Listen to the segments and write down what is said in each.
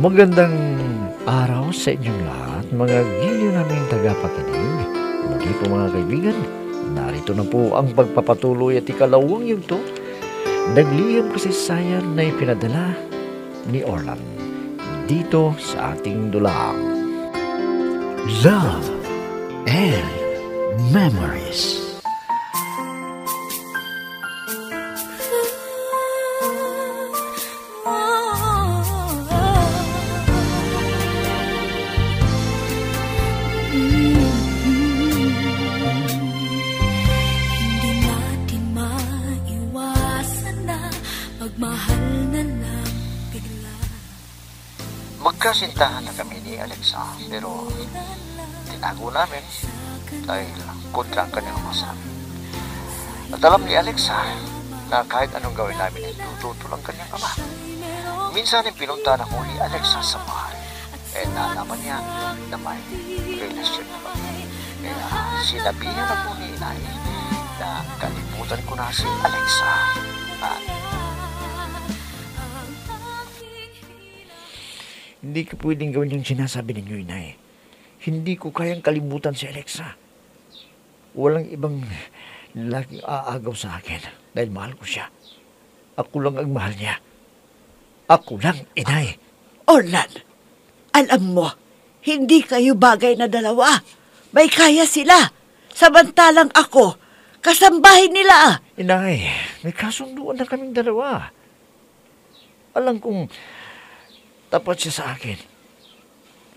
Magandang araw sa inyong lahat, mga giliw naming tagapakinig. Muli po mga kaibigan, narito na po ang pagpapatuloy at ikalawang yugto. Nagliyang kasaysayan na ipinadala ni Orlan dito sa ating dulang. Love and Memories. Magkasintahan na kami ni Alexa, pero tinago namin dahil kontra ang kanyang masa. At alam ni Alexa na kahit anong gawin namin ay tututo lang kanyang ama. Minsan ay pinunta na ko ni Alexa sa bahay. Nalaman niya na may relasyon na kami. Sinabihan na po ni inay na kalimutan ko na si Alexa. Hindi ko pwedeng gawin yung sinasabi ninyo, inay. Hindi ko kayang kalimutan si Alexa. Walang ibang lalaking aagaw sa akin dahil mahal ko siya. Ako lang ang mahal niya. Ako lang, inay. Orlan, alam mo, hindi kayo bagay na dalawa. May kaya sila. Samantalang ako, kasambahin nila. Inay, may kasunduan na kaming dalawa. Alam kong tapat siya sa akin.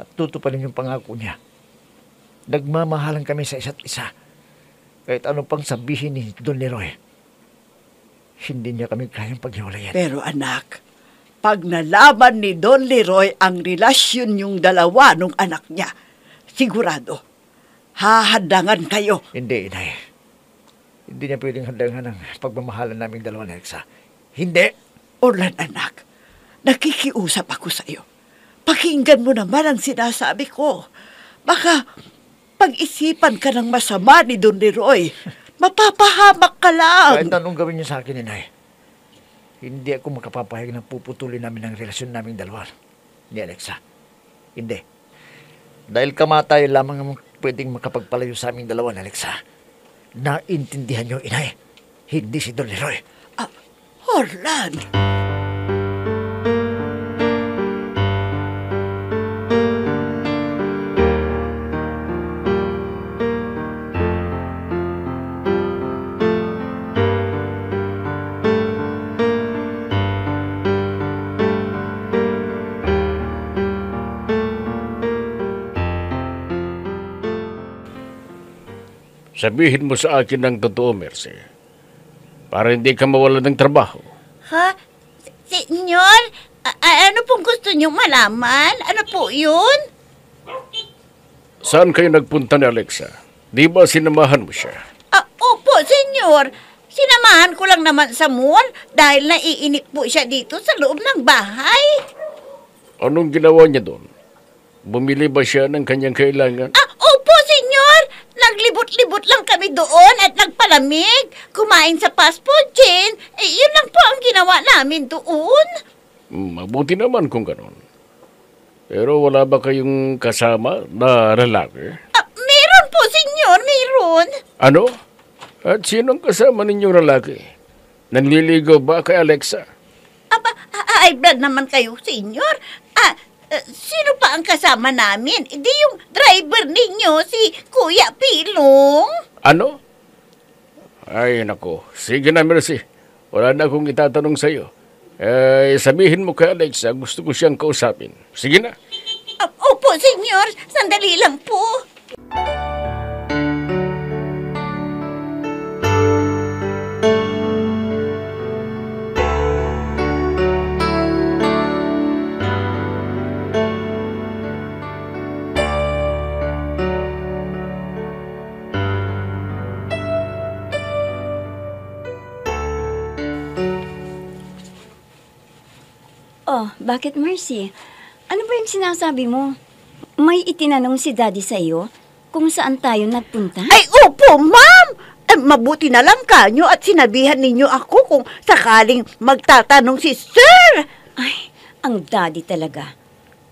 At tutuparin yung pangako niya. Nagmamahalan kami sa isa't isa. Kahit ano pang sabihin ni Don Leroy, hindi niya kami kayang paghiwalayan. Pero anak, pag nalaman ni Don Leroy ang relasyon yung dalawa nung anak niya, sigurado, hahadangan kayo. Hindi, inay. Hindi niya pwedeng hadangan ang pagmamahalan naming dalawa ni Alexa. Hindi! Orlan, anak, nakikiusap ako sa iyo. Pakinggan mo naman ang sinasabi ko. Baka pag-isipan ka ng masama ni Don Leroy, mapapahamak ka lang. Kahit anong gawin niya sa akin, inay, hindi ako makapapahig na puputulin namin ang relasyon naming dalawa ni Alexa. Hindi. Dahil kamatayan lamang ang pwedeng makapagpalayo sa aming dalawa ni Alexa. Naintindihan niyo, inay, hindi si Don Leroy. Orlan! Sabihin mo sa akin ng totoo, Mercy, para hindi ka mawala ng trabaho. Ha? Senyor? Ano pong gusto niyong malaman? Ano po yun? Saan kayo nagpunta ni Alexa? Di ba sinamahan mo siya? Opo, senyor. Sinamahan ko lang naman sa mall dahil naiinip po siya dito sa loob ng bahay. Anong ginawa niya doon? Bumili ba siya ng kanyang kailangan? Opo, senyor. Naglibot-libot lang kami doon at nagpalamig. Kumain sa fast food chain. Yun lang po ang ginawa namin doon. Mabuti naman kung ganon. Pero wala ba kayong kasama na lalaki? Meron po, senyor. Meron. Ano? At sinong kasama ninyong lalaki? Nanliligaw ba kay Alexa? High blood naman kayo, senyor. Sino pa ang kasama namin? Hindi yung driver ninyo, si Kuya Pilong. Ano? Ay, nako. Sige na, Mercy. Wala na akong itatanong sa'yo. Sabihin mo kay Alexa, gusto ko siyang kausapin. Sige na. Opo, senyor. Sandali lang po. Oh, bakit Mercy? Ano ba yung sinasabi mo? May itinanong si Daddy sa iyo kung saan tayo nagpunta? Ay, opo, ma'am! Mabuti na lang kanyo at sinabihan ninyo ako kung sakaling magtatanong si Sir. Ay, ang Daddy talaga.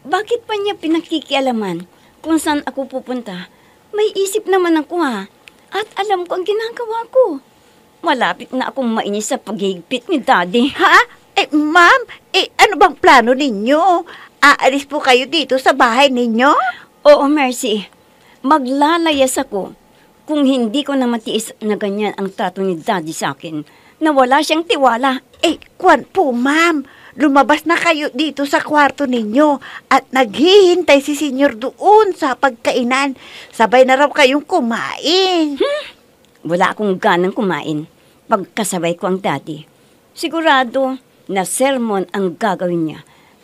Bakit pa niya pinakikialaman kung saan ako pupunta? May isip naman ako ha. At alam ko ang ginagawa ko. Malapit na akong mainis sa paghigpit ni Daddy. Ha? Ma'am, ano bang plano ninyo? Aalis po kayo dito sa bahay ninyo? Oo, Mercy. Maglalayas ako kung hindi ko na matiis na ganyan ang trato ni Daddy sa akin na wala siyang tiwala. Kwan po, ma'am. Lumabas na kayo dito sa kwarto ninyo at naghihintay si senyor doon sa pagkainan. Sabay na raw kayong kumain. Wala akong ganang kumain pagkasabay ko ang Daddy. Sigurado na sermon ang gagawin niya.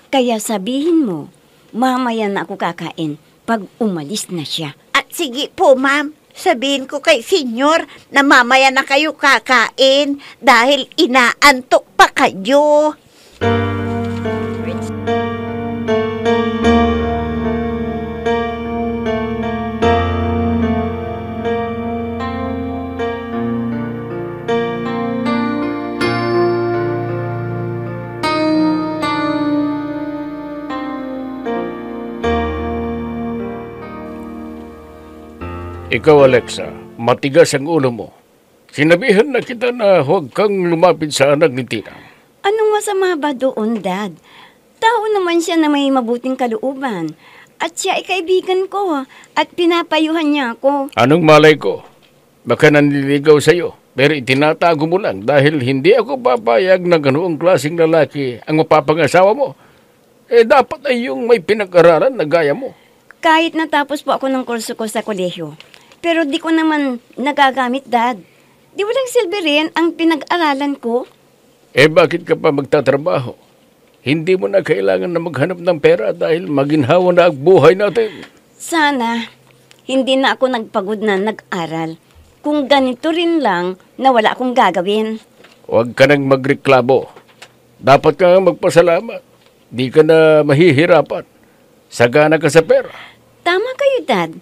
Kaya sabihin mo, mamaya na ako kakain pag umalis na siya. At sige po, ma'am. Sabihin ko kay senyor na mamaya na kayo kakain dahil inaantok pa kayo. Ikaw, Alexa, matigas ang ulo mo. Sinabihan na kita na huwag kang lumapit sa anak ni Tina. Anong masama ba doon, Dad? Tao naman siya na may mabuting kalooban. At siya ay kaibigan ko at pinapayuhan niya ako. Anong malay ko? Baka nanliligaw sa'yo, pero itinatago mo lang dahil hindi ako papayag na ganoong klaseng lalaki ang mapapangasawa mo. Dapat ay yung may pinag-aralan na gaya mo. Kahit natapos po ako ng kurso ko sa kolehiyo, pero di ko naman nagagamit, Dad. Di walang silbi rin ang pinag-aralan ko. Bakit ka pa magtatrabaho? Hindi mo na kailangan na maghanap ng pera dahil maginhawa na ang buhay natin. Sana, hindi na ako nagpagod na nag-aral. Kung ganito rin lang na wala akong gagawin. Huwag ka nang magreklamo. Dapat ka nga magpasalamat. Di ka na mahihirapan. Sagana ka sa pera. Tama kayo, Dad.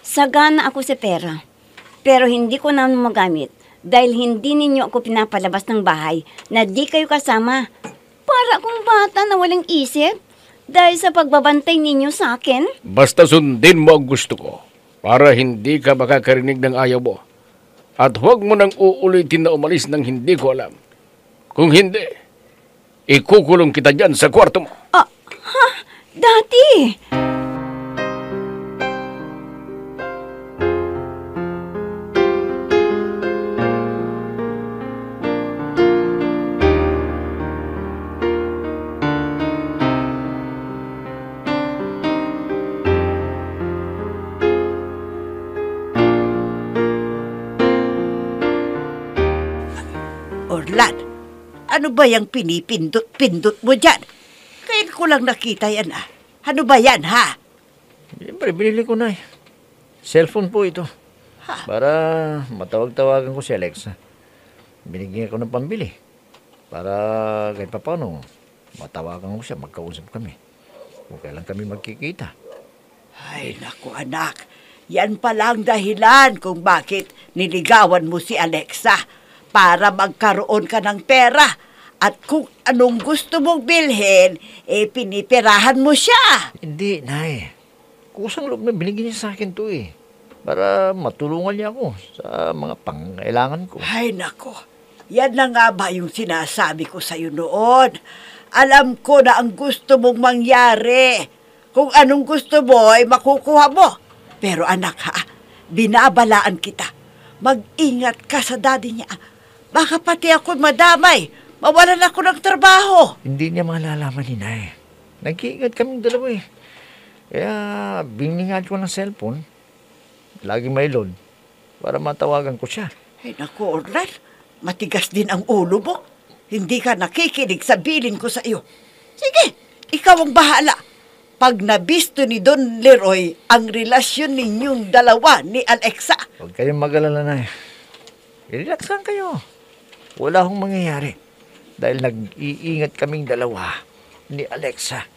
Sagana ako sa pera. Pero hindi ko na magamit dahil hindi ninyo ako pinapalabas ng bahay na di kayo kasama. Para akong bata na walang isip dahil sa pagbabantay ninyo sa akin. Basta sundin mo ang gusto ko para hindi ka makakarinig ng ayaw mo. At huwag mo nang uulitin na umalis nang hindi ko alam. Kung hindi, ikukulong kita dyan sa kwarto mo. Daddy! Orlan, ano ba yung pinipindot-pindot mo dyan? Kain ko lang nakita yan ah. Ano ba yan ha? Siyempre, binili ko na eh. Cellphone po ito. Ha? Para matawag-tawagan ko si Alexa. Binigyan ko ng pambili. Para kahit pa paano, matawagan ko siya, magkausap kami. Kung kailan kami magkikita. Ay, naku anak. Yan palang dahilan kung bakit niligawan mo si Alexa. Para magkaroon ka ng pera. At kung anong gusto mong bilhin, pinipirahan mo siya. Hindi, Nay. Kusang loob na binigyan niya sa akin to eh. Para matulungan niya ako sa mga pangailangan ko. Ay, nako. Yan na nga ba yung sinasabi ko sa'yo noon? Alam ko na ang gusto mong mangyari. Kung anong gusto mo ay makukuha mo. Pero anak ha, binabalaan kita. Mag-ingat ka sa daddy niya. Baka pati ako madamay. Mawalan ako ng trabaho. Hindi niya malalaman ni Nay. Nag-iingat kaming dalawa eh. Kaya biningan ko ng cellphone. Lagi may load. Para matawagan ko siya. Ay naku, Orlan. Matigas din ang ulo mo. Hindi ka nakikinig sa bilin ko sa iyo. Sige, ikaw ang bahala. Pag nabisto ni Don Leroy ang relasyon ninyong dalawa ni Alexa. Huwag kayong mag-alala na. Relax lang kayo. Wala akong mangyayari. Dahil nag-iingat kaming dalawa ni Alexa.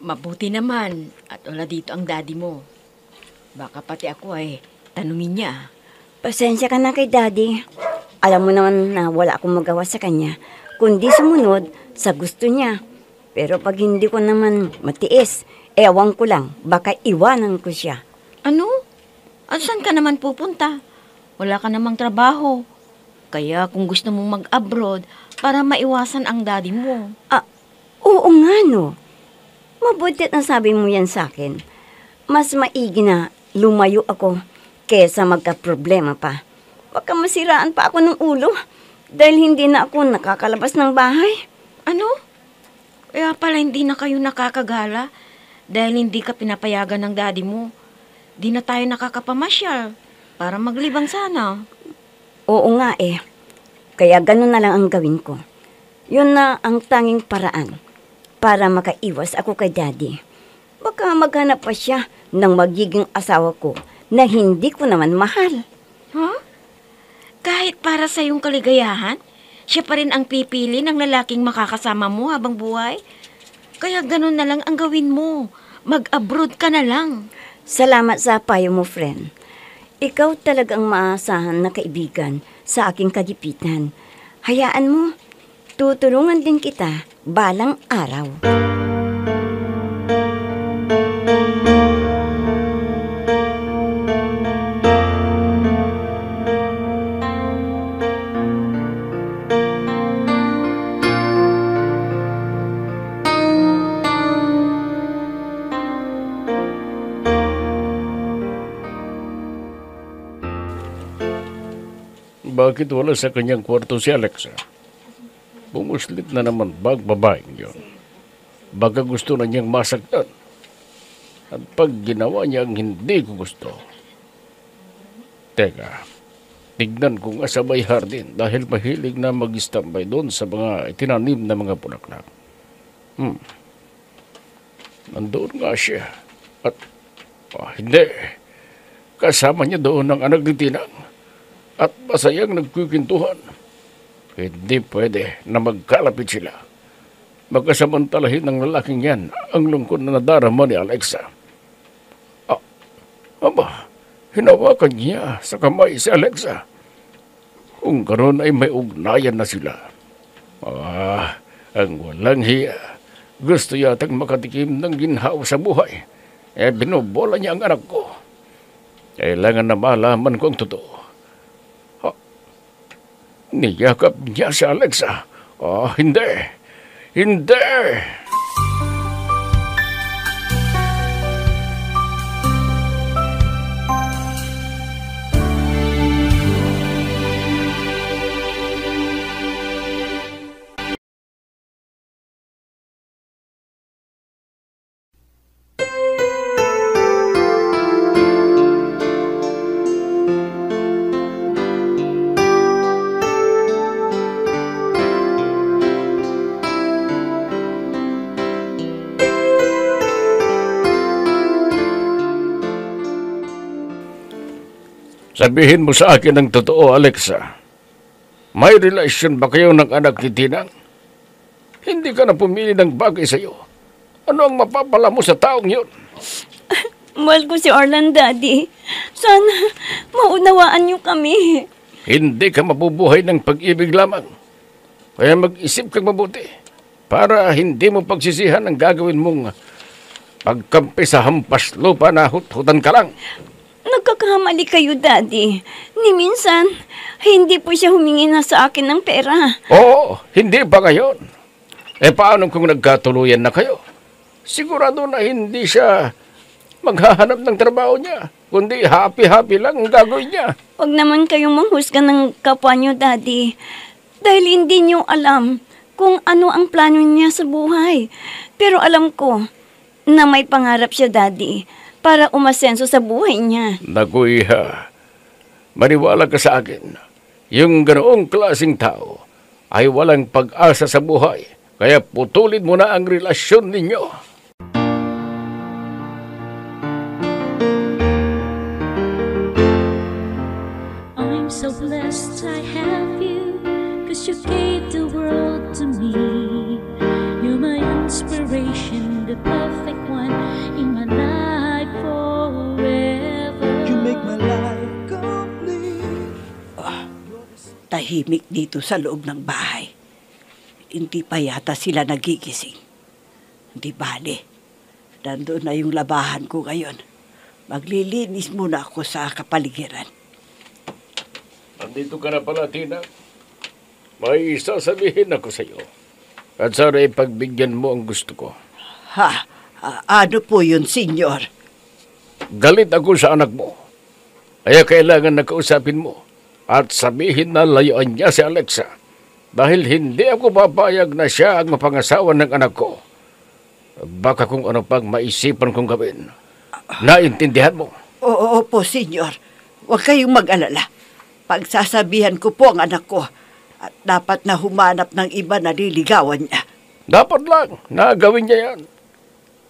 Mabuti naman at wala dito ang daddy mo. Baka pati ako ay tanungin niya. Pasensya ka na kay Daddy. Alam mo naman na wala akong magawa sa kanya, kundi sumunod sa gusto niya. Pero pag hindi ko naman matiis, ewan ko lang, baka iwanan ko siya. Ano? Saan ka naman pupunta? Wala ka namang trabaho. Kaya kung gusto mong mag-abroad para maiwasan ang daddy mo. Oo nga no. Mabuti at nasabi mo yan sa akin. Mas maigi na lumayo ako kesa magka-problema pa. Baka masiraan pa ako ng ulo dahil hindi na ako nakakalabas ng bahay. Ano? Kaya pala hindi na kayo nakakagala dahil hindi ka pinapayagan ng daddy mo. Di na tayo nakakapamasyal para maglibang sana. Oo nga eh. Kaya ganun na lang ang gawin ko. Yun na ang tanging paraan para makaiwas ako kay Daddy. Baka maghanap pa siya ng magiging asawa ko na hindi ko naman mahal. Huh? Kahit para sa iyong kaligayahan, siya pa rin ang pipili ng lalaking makakasama mo habang buhay? Kaya ganun na lang ang gawin mo. Mag-abroad ka na lang. Salamat sa payo mo, friend. Ikaw talagang maasahan na kaibigan sa aking kagipitan. Hayaan mo, tutulungan din kita balang araw. Bakit wala sa kanyang kwarto si Alexa? Bumuslit na naman babaeng yun. Baka gusto na niyang masaktan. At pag ginawa niya ang hindi ko gusto. Teka, tignan ko nga sa may hardin dahil mahilig na mag-istambay doon sa mga itinanim na mga bulaklak. Nandoon nga siya. At hindi. Kasama niya doon ang anak ni Tinang. At masayang nagkukintuhan. Hindi pwede na magkalapit sila. Magkasamantalahin ng lalaking yan ang lungkot na nadarama ni Alexa. Hinawakan niya sa kamay si Alexa. Kung karon ay may ugnayan na sila. Ang walang hiya. Gusto yatang makatikim ng ginhawa sa buhay. Binobola niya ang anak ko. Kailangan na malaman ko ang totoo. Niyakap niya si Alexa. Hindi. Hindi! Sabihin mo sa akin ang totoo, Alexa. May relasyon ba kayo ng anak ni Tinang? Hindi ka na pumili ng bagay sa iyo. Ano ang mapapala mo sa taong yun? Mahal ko si Orlan, Daddy. Sana maunawaan niyo kami. Hindi ka mabubuhay ng pag-ibig lamang. Kaya mag-isip kang mabuti para hindi mo pagsisihan ang gagawin mong pagkampi sa hampas lupa na hut-hutan ka lang. Nagkakamali kayo, Daddy. Ni minsan, hindi po siya humingi na sa akin ng pera. Oo, hindi ba ngayon? Paano kung nagkatuluyan na kayo? Sigurado na hindi siya maghahanap ng trabaho niya, kundi happy-happy lang ang gagawin niya. Huwag naman kayong manghusga ng kapwa niyo, Daddy. Dahil hindi niyo alam kung ano ang plano niya sa buhay. Pero alam ko na may pangarap siya, Daddy, para umasenso sa buhay niya. Naku, Iha, maniwala ka sa akin. Yung ganoong klaseng tao ay walang pag-asa sa buhay. Kaya putulin mo na ang relasyon ninyo. I'm so blessed I have you, 'cause you gave the world to me. You're my inspiration, the perfect tahimik dito sa loob ng bahay. Hindi pa yata sila nagigising. Hindi bale. Nandun na yung labahan ko ngayon. Maglilinis muna ako sa kapaligiran. Andito ka na pala, Tina. May sasabihin ako sa iyo. At sana ipagbigyan mo ang gusto ko. Ha? Ano po yun, senyor? Galit ako sa anak mo. Kaya kailangan na kausapin mo at sabihin na layuan niya si Alexa. Dahil hindi ako papayag na siya ang mapangasawa ng anak ko. Baka kung ano pang maisipan kong gawin. Naintindihan mo? Oo po, senyor. Huwag kayong mag-alala. Pagsasabihan ko po ang anak ko at dapat na humanap ng iba na liligawan niya. Dapat lang na gawin niya yan.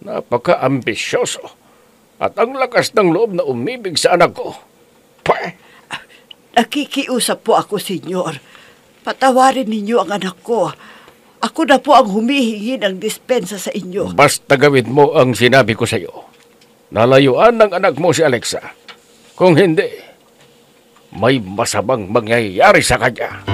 Napaka-ambisyoso. At ang lakas ng loob na umibig sa anak ko. Pweh! Nakikiusap po ako, senyor. Patawarin ninyo ang anak ko. Ako na po ang humihingi ng dispensa sa inyo. Basta gawin mo ang sinabi ko sa iyo. Nalayuan ng anak mo si Alexa. Kung hindi, may masamang mangyayari sa kanya.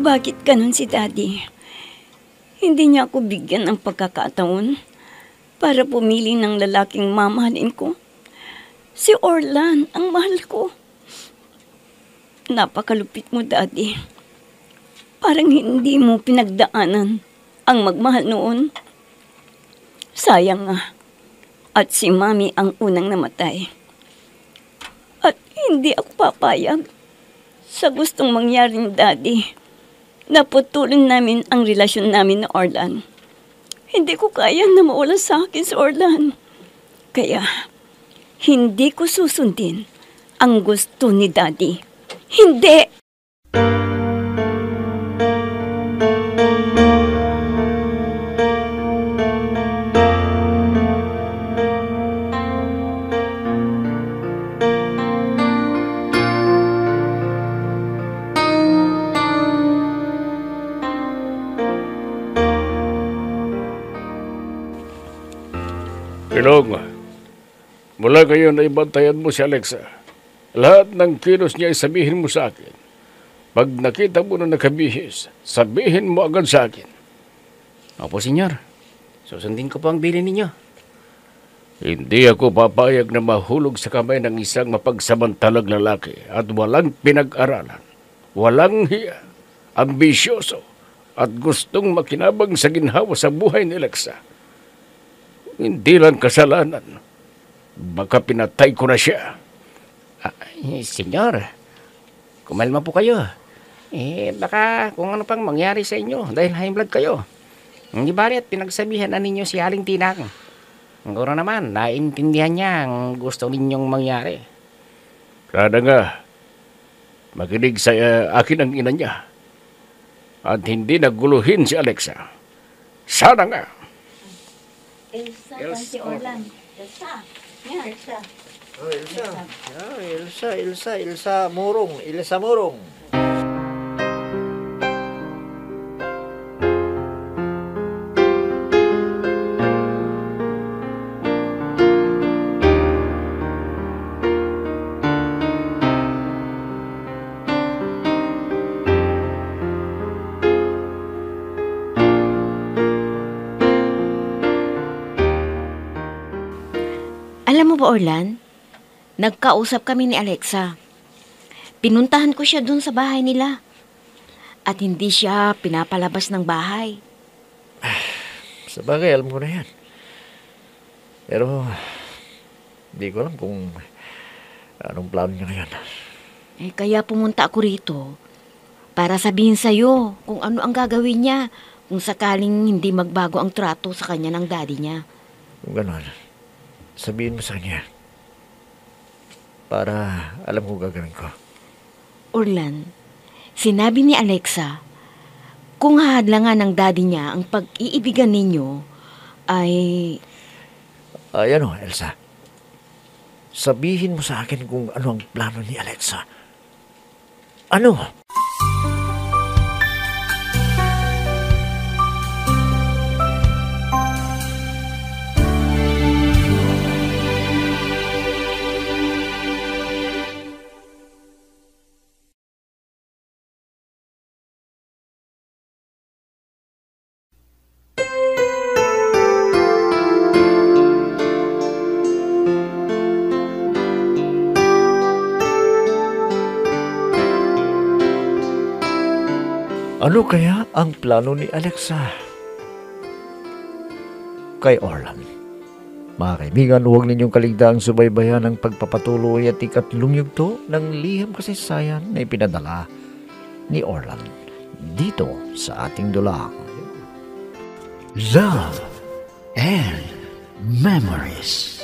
Bakit ganun si Daddy? Hindi niya ako bigyan ng pagkakataon para pumili ng lalaking mamahalin ko. Si Orlan ang mahal ko. Napakalupit mo, Daddy. Parang hindi mo pinagdaanan ang magmahal noon. Sayang nga. At si Mami ang unang namatay. At hindi ako papayag sa gustong mangyaring, Daddy. Naputulin namin ang relasyon namin na Orlan. Hindi ko kaya na mawala sa akin si Orlan. Kaya, hindi ko susundin ang gusto ni Daddy. Hindi! Pilong, mula ngayon ay bantayan mo si Alexa. Lahat ng kilos niya ay sabihin mo sa akin. Pag nakita mo na nakabihis, sabihin mo agad sa akin. Opo, senyor. Susundin ko po ang bilin ninyo. Hindi ako papayag na mahulog sa kamay ng isang mapagsamantalag lalaki at walang pinag-aralan, walang hiya, ambisyoso, at gustong makinabang sa ginhawa sa buhay ni Alexa. Hindi lang kasalanan. Baka pinatay ko na siya. Senyor, kumalma po kayo. Baka kung ano pang mangyari sa inyo dahil high blood kayo. Hindi bali at pinagsabihan na ninyo si Aling Tinang. Siguro naman, naintindihan niya ang gusto ninyong mangyari. Sana nga, makinig sa akin ang ina niya. At hindi naguluhin si Alexa. Sana nga. Elsa, si Orlan. Elsa. Yan, Elsa. Oh, Elsa. Elsa Murong. Alam mo ba, Orlan? Nagkausap kami ni Alexa. Pinuntahan ko siya dun sa bahay nila. At hindi siya pinapalabas ng bahay. Sa bagay, alam ko na yan. Pero, hindi ko alam kung anong plano niya ngayon. Kaya pumunta ako rito para sabihin sa'yo kung ano ang gagawin niya kung sakaling hindi magbago ang trato sa kanya ng daddy niya. Kung gano'n, sabihin mo sa kanya. Para alam ko gagawin ko. Orlan, sinabi ni Alexa, kung hahadlangan ng daddy niya ang pag-iibigan ninyo, ay... Ay ano, Elsa? Sabihin mo sa akin kung ano ang plano ni Alexa. Ano? Ano kaya ang plano ni Alexa? Kay Orlan. Mga kaibigan, huwag ninyong kaligtaang subaybayan ang pagpapatuloy at ikatlong yugto ng liham kasaysayan na ipinadala ni Orlan dito sa ating dulang. Love and Memories.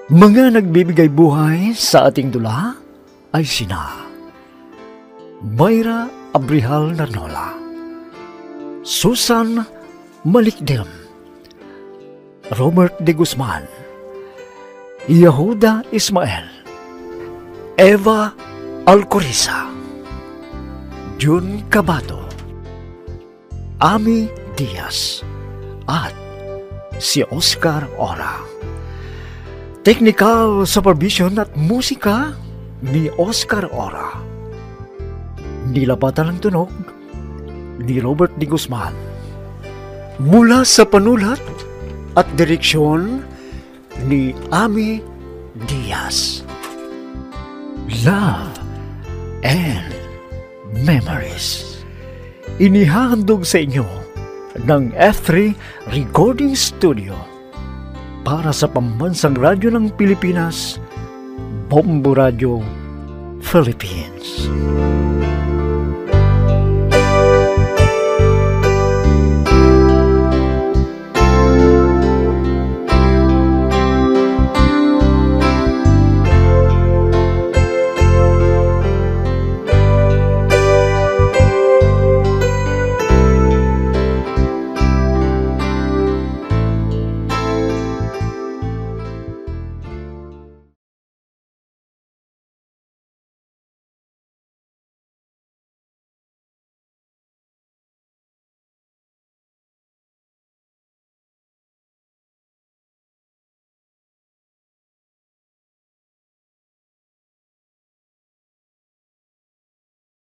Mga nagbibigay buhay sa ating dula ay sina Mayra Abrihal Narnola, Susan Malikdem, Robert de Guzman, Yehuda Ismael, Eva Alcoriza, Jun Cabato, Ami Diaz, at si Oscar Ora. Technical supervision at musika ni Oscar Ora. Nilapatan ng tunog ni Robert de Guzman. Mula sa panulat at direksyon ni Ami Diaz. Love and Memories. Inihahandog sa inyo ng F3 Recording Studio para sa Pambansang Radyo ng Pilipinas, Bombo Radio, Philippines.